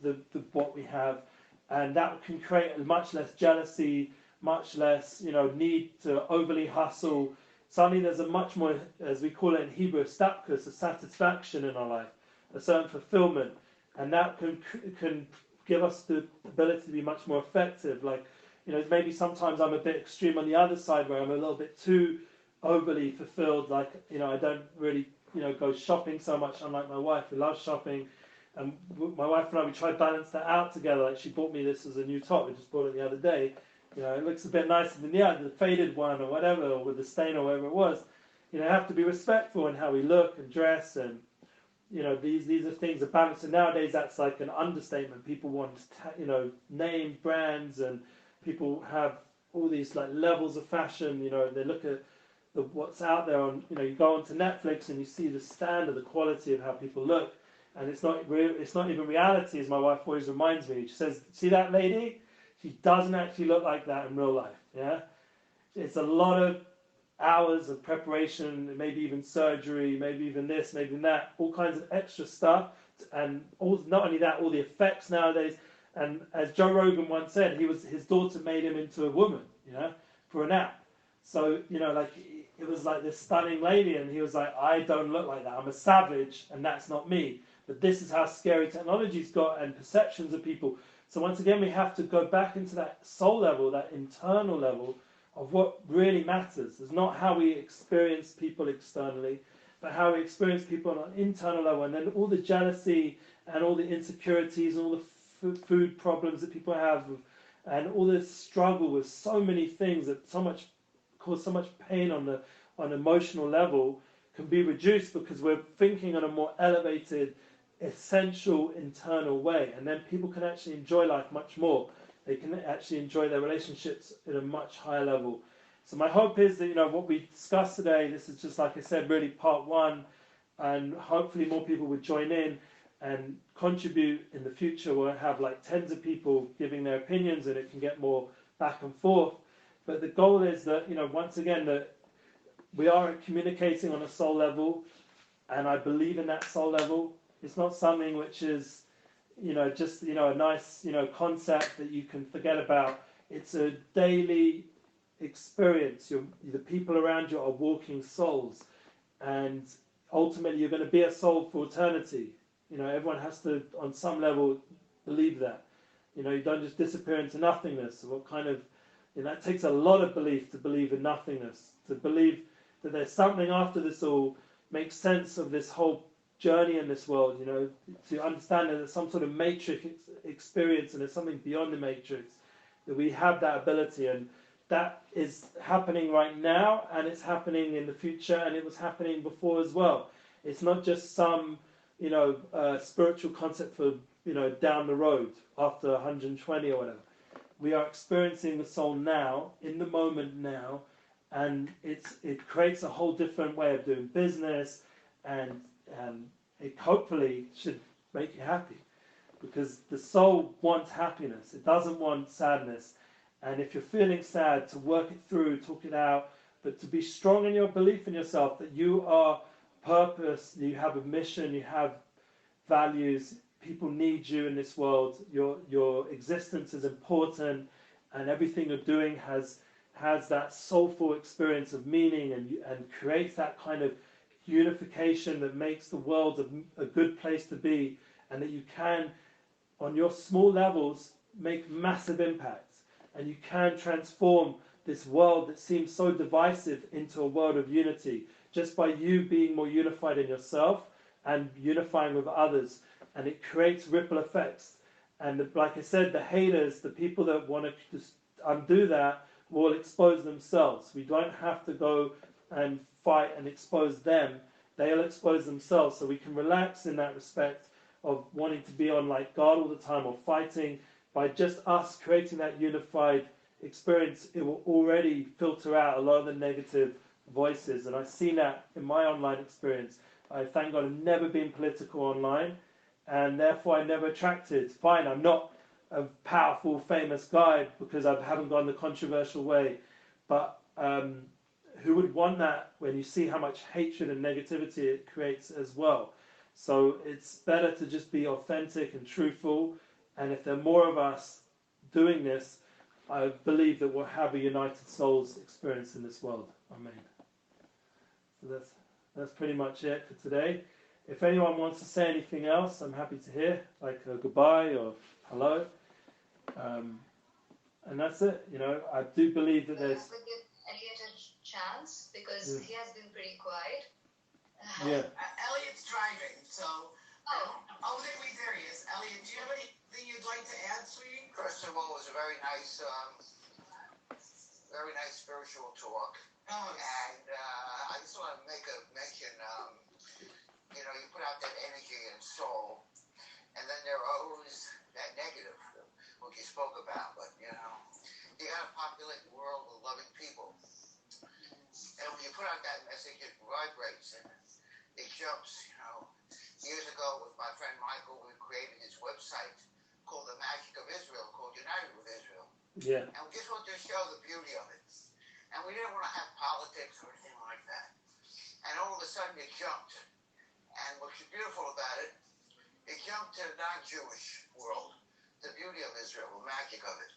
Speaker 1: what we have, and that can create much less jealousy, much less, need to overly hustle. Suddenly there's a much more, as we call it in Hebrew, stapkus, a satisfaction in our life, a certain fulfillment. And that can give us the ability to be much more effective. Like, maybe sometimes I'm a bit extreme on the other side where I'm a little bit too overly fulfilled. Like, I don't really, go shopping so much, unlike my wife who loves shopping. And my wife and I, we try to balance that out together. Like, she bought me this as a new top. We just bought it the other day. It looks a bit nicer than the faded one or whatever, or with the stain or whatever it was. Have to be respectful in how we look and dress, and these are things of balance. And nowadays that's like an understatement. People want name brands, and people have all these like levels of fashion. They look at what's out there on. You go onto Netflix and you see the standard, the quality of how people look, and it's not real. It's not even reality, as my wife always reminds me. She says, "See that lady? She doesn't actually look like that in real life." Yeah, it's a lot of hours of preparation, maybe even surgery, maybe even this, maybe even that, all kinds of extra stuff, and not only that, all the effects nowadays. And as Joe Rogan once said, his daughter made him into a woman, for an app. So it was like this stunning lady, and he was like, "I don't look like that. I'm a savage, and that's not me." But this is how scary technology's got, and perceptions of people. So once again, we have to go back into that soul level, that internal level of what really matters. It's not how we experience people externally, but how we experience people on an internal level. And then all the jealousy and all the insecurities and all the food problems that people have, and all this struggle with so many things that cause so much pain on an emotional level, can be reduced because we're thinking on a more elevated, essential internal way, and then people can actually enjoy life much more. They can actually enjoy their relationships at a much higher level. So my hope is that what we discussed today, this is just, like I said, really part one, and hopefully more people would join in and contribute in the future. We'll have like tens of people giving their opinions, and it can get more back and forth. But the goal is that once again, that we are communicating on a soul level, and I believe in that soul level. It's not something which is, just, a nice, concept that you can forget about. It's a daily experience. The people around you are walking souls, and ultimately you're going to be a soul for eternity. Everyone has to, on some level, believe that. You don't just disappear into nothingness. What kind of, it takes a lot of belief to believe in nothingness, to believe that there's something after this all, make sense of this whole journey in this world, you know, to understand that there's some sort of matrix experience and there's something beyond the matrix, that we have that ability, and that is happening right now, and it's happening in the future, and it was happening before as well. It's not just some, you know, spiritual concept for, you know, down the road after 120 or whatever. We are experiencing the soul now, in the moment now, and it creates a whole different way of doing business, and it hopefully should make you happy, because the soul wants happiness. It doesn't want sadness. And if you're feeling sad, to work it through, talk it out, but to be strong in your belief in yourself, that you are purpose, you have a mission, you have values, people need you in this world, your existence is important, and everything you're doing has that soulful experience of meaning, and creates that kind of unification that makes the world a good place to be, and that you can, on your small levels, make massive impacts, and you can transform this world that seems so divisive into a world of unity, just by you being more unified in yourself and unifying with others. And it creates ripple effects. And like I said, the haters, the people that want to just undo that, will expose themselves. We don't have to go and fight and expose them. They'll expose themselves. So we can relax in that respect of wanting to be on like guard all the time or fighting. By just us creating that unified experience, it will already filter out a lot of the negative voices. And I've seen that in my online experience. I thank God I've never been political online, and therefore I never attracted. Fine, I'm not a powerful, famous guy because I haven't gone the controversial way, but who would want that when you see how much hatred and negativity it creates as well? So it's better to just be authentic and truthful, and if there are more of us doing this, I believe that we'll have a united souls experience in this world. Amen. So that's pretty much it for today. If anyone wants to say anything else, I'm happy to hear, like a goodbye or hello. And that's it. You know, I do believe that there's...
Speaker 2: I would give Elliot a chance, because he has been pretty quiet.
Speaker 1: Yeah.
Speaker 3: Elliot's driving, so... Oh, there he is. Elliot, do you have anything you'd like to add, sweetie?
Speaker 4: First of all, it was a very nice spiritual talk.
Speaker 3: Oh,
Speaker 4: And I just want to make a mention, you know, you put out that energy and soul, and then there are always that negative, what you spoke about, but, you know, you got to populate the world with loving people. And when you put out that message, it vibrates and it jumps, you know. Years ago, with my friend Michael, we created this website called The Magic of Israel, called United with Israel.
Speaker 1: Yeah.
Speaker 4: And we just wanted to show the beauty of it. And we didn't want to have politics or anything like that. And all of a sudden it jumped. And what's beautiful about it, it jumped to the non-Jewish world. The beauty of Israel, the magic of it.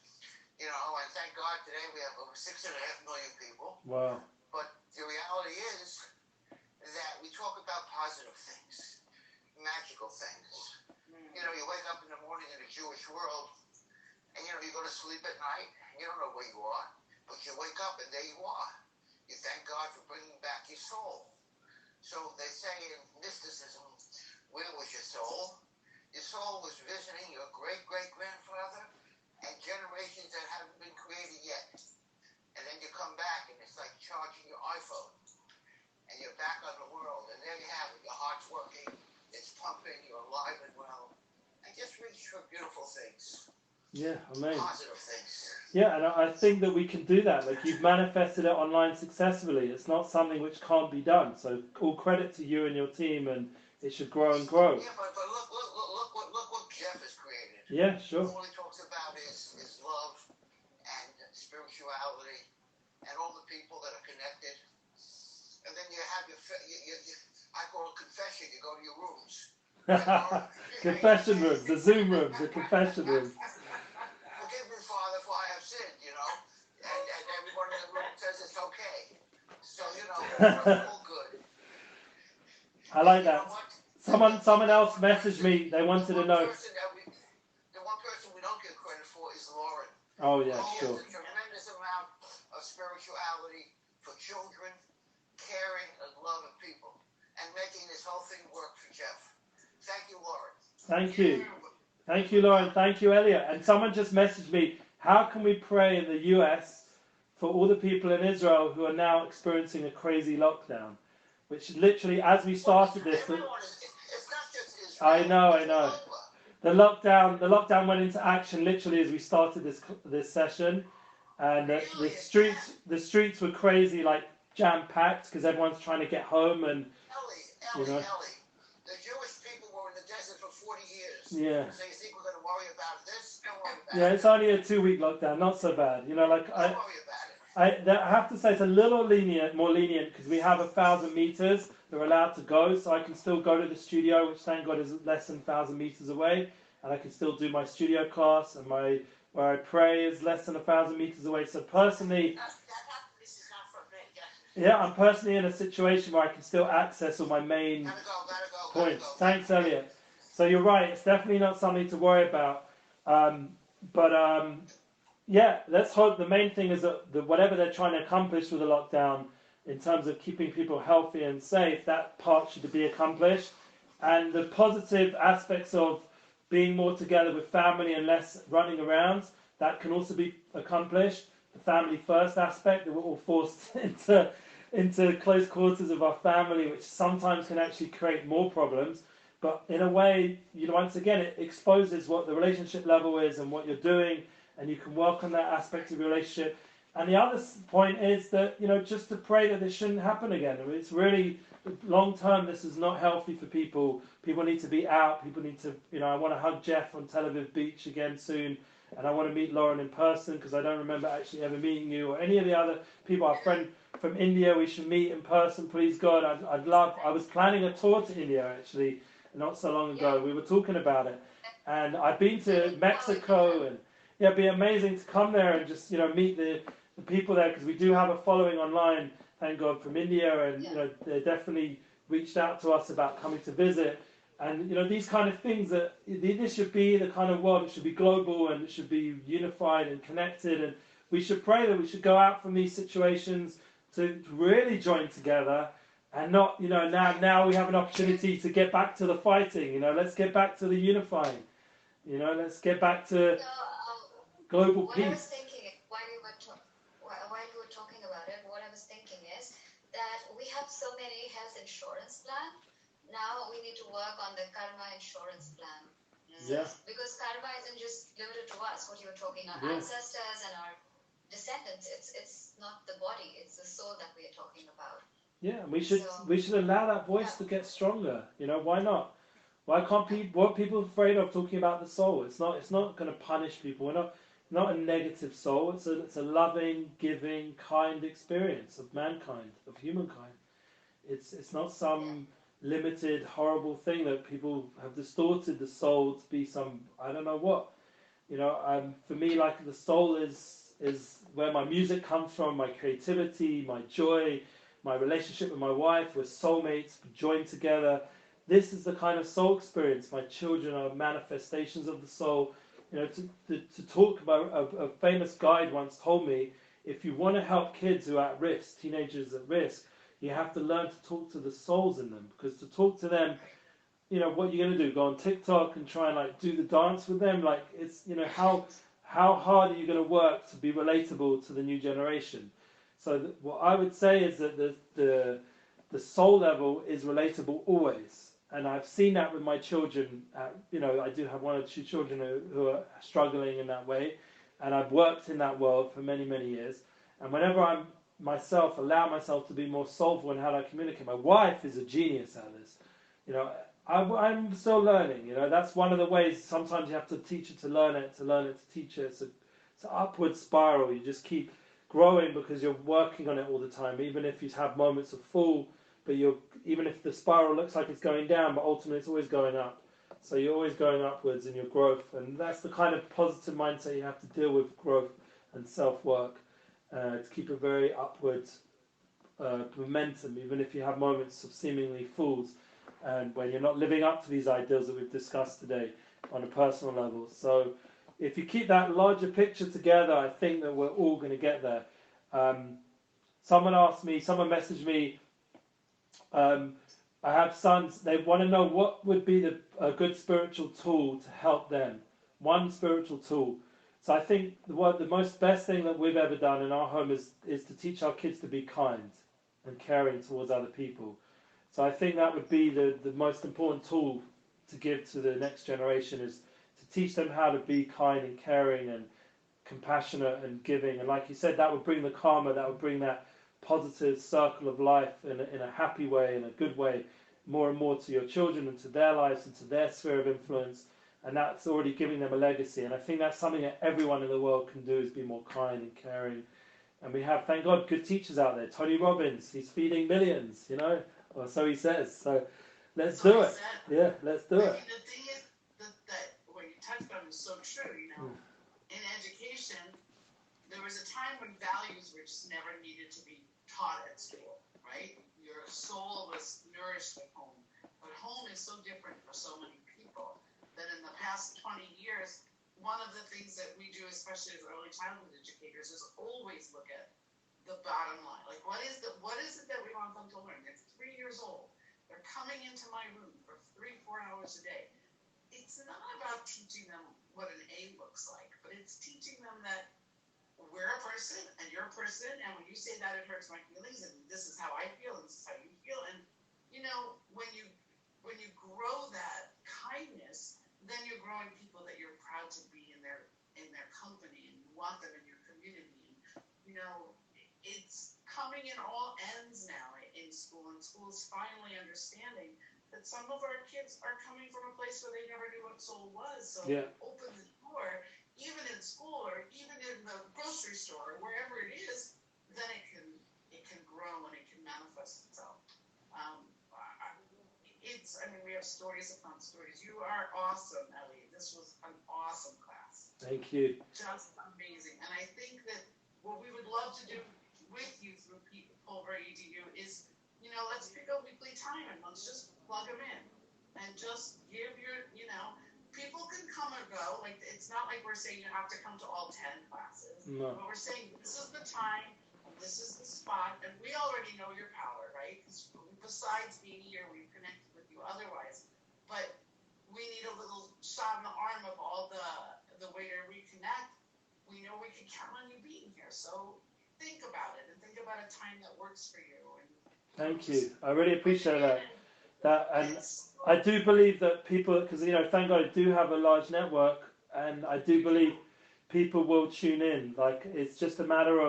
Speaker 4: You know, and thank God today we have over 6.5 million people.
Speaker 1: Wow.
Speaker 4: But the reality is that we talk about positive things, magical things. You know, you wake up in the morning in the Jewish world, and you know, you go to sleep at night, and you don't know where you are, but you wake up and there you are. You thank God for bringing back your soul. So they say in mysticism, where was your soul? Your soul was visiting your great-great-grandfather and generations that haven't been created yet. And then you come back, and it's like charging your iPhone. And you're back on the world, and there you have it. Your heart's working, it's pumping, you're alive and well. And just reach for beautiful things.
Speaker 1: Yeah, amazing.
Speaker 4: Positive things.
Speaker 1: Yeah, and I think that we can do that. Like, you've manifested it online successfully. It's not something which can't be done. So all credit to you and your team, and it should grow and grow.
Speaker 4: Yeah, but look what Jeff has created.
Speaker 1: Yeah, sure.
Speaker 4: All he talks about is love and spirituality and all the people that are connected. And then you have your I call it confession. You go to your rooms.
Speaker 1: Confession rooms, the Zoom rooms, the confession rooms.
Speaker 4: Forgive me, Father, for I have sinned, you know. And everyone in the room says it's okay. So, you know, it's all good.
Speaker 1: I like that. Someone else messaged me. They wanted to know.
Speaker 4: The one person we don't give credit for is Lauren.
Speaker 1: Oh, yeah,
Speaker 4: She
Speaker 1: sure.
Speaker 4: has a tremendous amount of spirituality for children, caring and love of people. and making this whole thing work for Jeff. Thank you, Lauren.
Speaker 1: Thank you. Thank you, Lauren. Thank you, Elliot. And someone just messaged me, how can we pray in the US for all the people in Israel who are now experiencing a crazy lockdown? Which literally, as we started this...
Speaker 4: It's not just Israel.
Speaker 1: I know. The lockdown went into action literally as we started this session. And the streets were crazy, like jam-packed, because everyone's trying to get home. And
Speaker 4: Ellie, the Jewish people were in the desert for 40 years.
Speaker 1: Yeah.
Speaker 4: So you think we're going to worry about this? Don't worry about it.
Speaker 1: Yeah, it's only a 2-week lockdown, not so bad.
Speaker 4: Don't worry about it.
Speaker 1: I have to say it's a little more lenient, because we have 1,000 meters that are allowed to go, so I can still go to the studio, which thank God is less than 1,000 meters away, and I can still do my studio class, and where I pray is less than 1,000 meters away. So personally,
Speaker 4: This is not for me.
Speaker 1: I'm personally in a situation where I can still access all my main
Speaker 4: Gotta go.
Speaker 1: points. Thanks, Elliot. So you're right, it's definitely not something to worry about. Yeah, let's hope the main thing is that whatever they're trying to accomplish with the lockdown in terms of keeping people healthy and safe, that part should be accomplished. And the positive aspects of being more together with family and less running around, that can also be accomplished. The family first aspect, that we're all forced into close quarters of our family, which sometimes can actually create more problems. But in a way, once again, it exposes what the relationship level is and what you're doing, and you can work on that aspect of your relationship. And the other point is that, just to pray that this shouldn't happen again. I mean, it's really, long term, this is not healthy for people. People need to be out. People need to, I want to hug Jeff on Tel Aviv Beach again soon. And I want to meet Lauren in person, because I don't remember actually ever meeting you or any of the other people. Our friend from India, we should meet in person, please God. I was planning a tour to India, actually, not so long ago. We were talking about it. And I've been to Mexico, and it'd be amazing to come there and just, meet the people there, because we do have a following online, thank God, from India, and they definitely reached out to us about coming to visit. And these kind of things, that this should be the kind of world. It should be global, and it should be unified and connected. And we should pray that we should go out from these situations to really join together, and not now we have an opportunity to get back to the fighting. Let's get back to the unifying. Let's get back to global
Speaker 2: What
Speaker 1: peace.
Speaker 2: I was thinking while you were talking about it, what I was thinking is that we have so many health insurance plans. Now we need to work on the karma insurance plan.
Speaker 1: Yeah.
Speaker 2: Because karma isn't just limited to us, what you were talking, our ancestors and our descendants. It's not the body, it's the soul that we are talking about.
Speaker 1: Yeah, and we should allow that voice to get stronger. Why not? Why can't people? What are people afraid of talking about the soul? It's not going to punish people. We're not a negative soul. It's a loving, giving, kind experience of mankind, of humankind. It's not some limited, horrible thing that people have distorted the soul to be some, I don't know what. For me, like, the soul is where my music comes from, my creativity, my joy, my relationship with my wife. We're soulmates, joined together. This is the kind of soul experience. My children are manifestations of the soul. To talk about, a famous guide once told me, if you want to help kids who are at risk, teenagers at risk, you have to learn to talk to the souls in them. Because to talk to them, what you're going to do? Go on TikTok and try and do the dance with them? It's, how hard are you going to work to be relatable to the new generation? So what I would say is that the soul level is relatable always. And I've seen that with my children. I do have 1 or 2 children who are struggling in that way. And I've worked in that world for many, many years. And whenever I allow myself to be more soulful in how I communicate. My wife is a genius at this. I'm still learning. That's one of the ways. Sometimes you have to teach it to learn it, to teach it. It's an upward spiral. You just keep growing because you're working on it all the time. Even if you have moments of fall, but even if the spiral looks like it's going down, but ultimately it's always going up. So you're always going upwards in your growth, and that's the kind of positive mindset you have to deal with growth and self-work. To keep a very upward momentum, even if you have moments of seemingly falls, and when you're not living up to these ideals that we've discussed today on a personal level. So if you keep that larger picture together, I think that we're all going to get there. Someone messaged me, I have sons, they want to know what would be a good spiritual tool to help them. One spiritual tool. So I think the most best thing that we've ever done in our home is to teach our kids to be kind and caring towards other people. So I think that would be the most important tool to give to the next generation, is to teach them how to be kind and caring and compassionate and giving. And like you said, that would bring the karma, that would bring that positive circle of life in a happy way, in a good way, more and more to your children and to their lives and to their sphere of influence. And that's already giving them a legacy. And I think that's something that everyone in the world can do, is be more kind and caring. And we have, thank God, good teachers out there. Tony Robbins, he's feeding millions, or so he says. So let's do it. Yeah, let's do it.
Speaker 3: The thing is that what you touched on is so true. In education, there was a time when values were just never needed to be taught at school, right? Your soul was nourished at home. But home is so different for so many people that in the past 20 years, one of the things that we do, especially as early childhood educators, is always look at the bottom line. Like, what is it that we want them to learn? They're 3 years old. They're coming into my room for 3-4 hours a day. It's not about teaching them what an A looks like, but it's teaching them that we're a person and you're a person, and when you say that, it hurts my feelings, and this is how I feel, and this is how you feel. And when you grow that kindness, then you're growing people that you're proud to be in their company, and you want them in your community. It's coming in all ends now in school, and schools finally understanding that some of our kids are coming from a place where they never knew what soul was. So open the door, even in school or even in the grocery store or wherever it is, then it can grow and it can manifest itself. We have stories upon stories. You are awesome, Ellie. This was an awesome class.
Speaker 1: Thank you.
Speaker 3: Just amazing. And I think that what we would love to do with you through PulveRedu is, let's pick a weekly time and let's just plug them in and just give people can come or go. Like, it's not like we're saying you have to come to all 10 classes.
Speaker 1: No.
Speaker 3: But we're saying this is the time, this is the spot, and we already know your power, right? Because besides being here, we've connected with you otherwise. But we need a little shot in the arm of all the way to reconnect. We know we can count on you being here. So think about it and think about a time that works for you. And
Speaker 1: thank you. I really appreciate that. And I do believe that people, because thank God I do have a large network, and I do believe people will tune in. Like, it's just a matter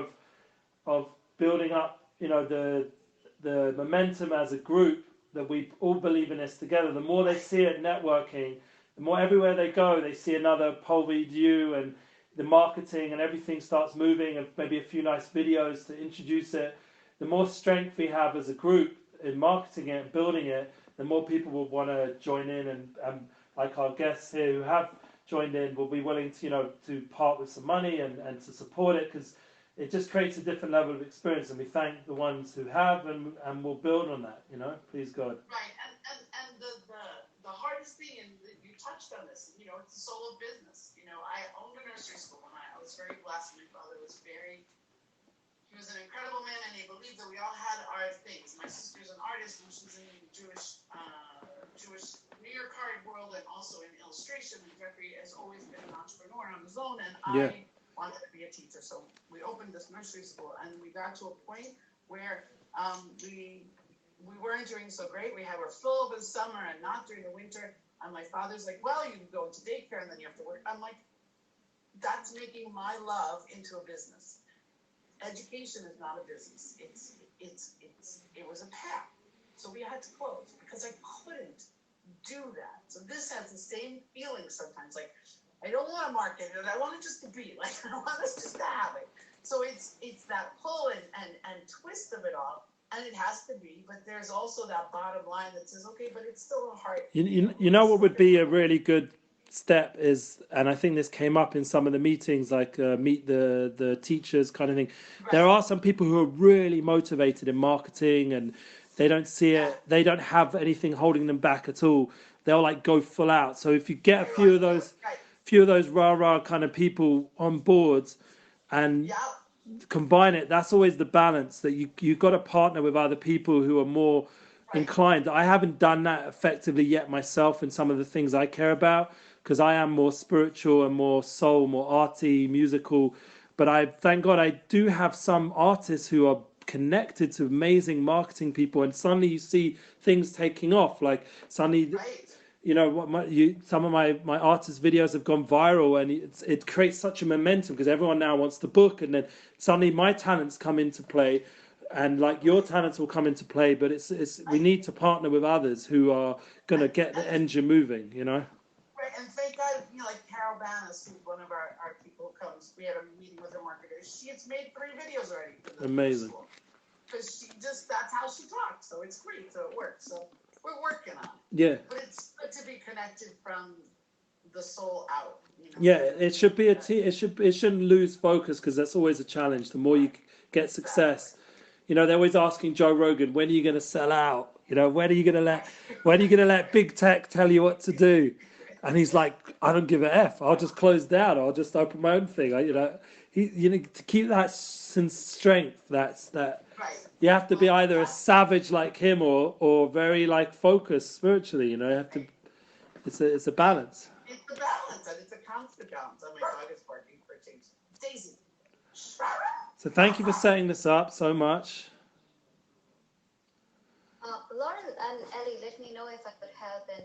Speaker 1: of building up, the momentum as a group, that we all believe in this together. The more they see it networking, the more everywhere they go, they see another PulveRedu, and the marketing and everything starts moving, and maybe a few nice videos to introduce it. The more strength we have as a group in marketing it and building it, the more people will want to join in, and like our guests here who have joined in will be willing to to part with some money and to support it, because it just creates a different level of experience, and we thank the ones who have, and we'll build on that, please God.
Speaker 3: Right, and the hardest thing, and you touched on this, it's the soul of business. I owned a nursery school, and I was very blessed. My father was he was an incredible man, and he believed that we all had our things. My sister's an artist, and she's in the Jewish New York card world, and also in illustration. And Jeffrey has always been an entrepreneur on his own, and I wanted to be a teacher. So we opened this nursery school, and we got to a point where we weren't doing so great. We were full of the summer and not during the winter. And my father's like, well, you can go into daycare and then you have to work. I'm like, that's making my love into a business. Education is not a business. It was a path. So we had to close because I couldn't do that. So this has the same feeling sometimes. Like, I don't want to market it. I want it just to be. Like, I want us just to have it. So it's that pull and twist of it all. And it has to be, but there's also that bottom line that says, okay, but it's still a heart.
Speaker 1: You know what would be a really good step is, and I think this came up in some of the meetings, like meet the teachers kind of thing. Right. There are some people who are really motivated in marketing, and they don't see it. They don't have anything holding them back at all. They'll like go full out. So if you get a few of those rah-rah kind of people on board, and combine it, that's always the balance, that you got to partner with other people who are more inclined. I haven't done that effectively yet myself in some of the things I care about, because I am more spiritual and more soul, more arty, musical. But I thank God I do have some artists who are connected to amazing marketing people, and suddenly you see things taking off. Like suddenly, you know, some of my artist videos have gone viral, and it creates such a momentum because everyone now wants to book, and then suddenly my talents come into play, and like your talents will come into play. But it's we need to partner with others who are going to get the engine moving, you know.
Speaker 3: Right, and thank God, you know, like Carol Banas, who's one of our people who comes, we had a meeting with her marketer. She has made 3 videos already for the
Speaker 1: Amazing.
Speaker 3: school. Because that's how she talks, so it's great, so it works. So we're working on it.
Speaker 1: Yeah.
Speaker 3: But it's good to be connected from the soul out. You know?
Speaker 1: Yeah, it should be a it shouldn't lose focus, because that's always a challenge. The more you get success, you know, they're always asking Joe Rogan, when are you going to sell out? You know, when are you going to let big tech tell you what to do? And he's like, I don't give a F. I'll just close down. I'll just open my own thing. You know, you know, to keep that strength. That.
Speaker 3: Right.
Speaker 1: You have to be either a savage like him or very like focused spiritually. You know, you have to. It's a balance.
Speaker 3: It's a balance, and it's a constant balance. Oh, my dog is barking for a change. Daisy.
Speaker 1: So thank you for setting this up so much.
Speaker 2: Lauren and Ellie, let me know if I could help in